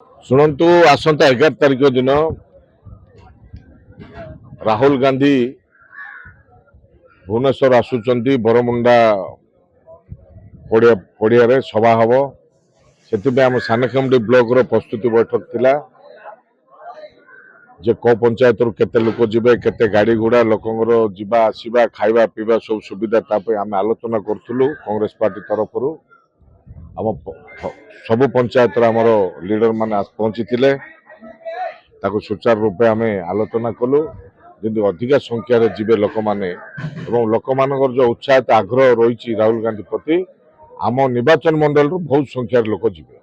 शुणु आसंता 11 तारिख दिन राहुल गांधी भुवनेश्वर आसुंच बरमुंडा पड़िया सभा हम से आम सानखेमुंडी ब्लॉक रो प्रस्तुति बैठक थिला जे को पंचायत रु केते लोक जिबे केते गाड़ी घोड़ा लोकंर जीवा आसीबा खाइबा पीबा सब सुविधा तापे आम आलोचना करथुलु कांग्रेस पार्टी तरफ आम सब पंचायत आमर लीडर माने पहुंची थिले ताको सुचारू रूपे आम आलोचना कलु जदि अधिका संख्यार जीवे लोक माने एवं लोक मानकर जो उत्साहित आग्रह रही राहुल गांधी प्रति आम निर्वाचन मंडल बहुत संख्यार लोक जीवे।